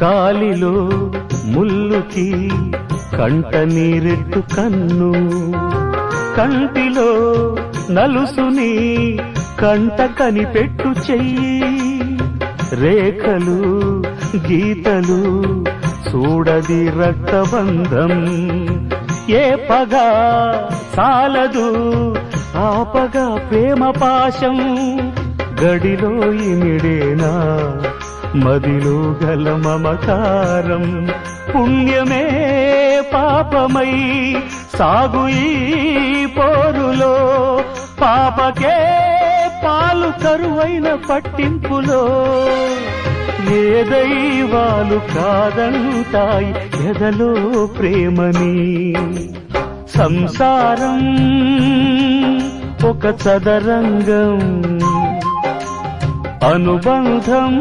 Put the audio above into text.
కాలిలో ముల్లుకి కంట నీరెట్టు కన్ను, కంటిలో నలుసుని కంట కనిపెట్టు చెయ్యి, రేఖలు గీతలు చూడది రక్తబంధం, ఏ పగా సాలదు ఆపగా ప్రేమ పాశం, గడిలో ఇమిడేనా మదిలో గల మమకారం, పుణ్యమే పాపమై సాగు ఈ పోరులో, పాపకే పాలు కరువైన పట్టింపులో, ఏ దైవాలు కాదంటాయి ఎదలో ప్రేమని, సంసారం ఒక చదరంగం, అనుబంధం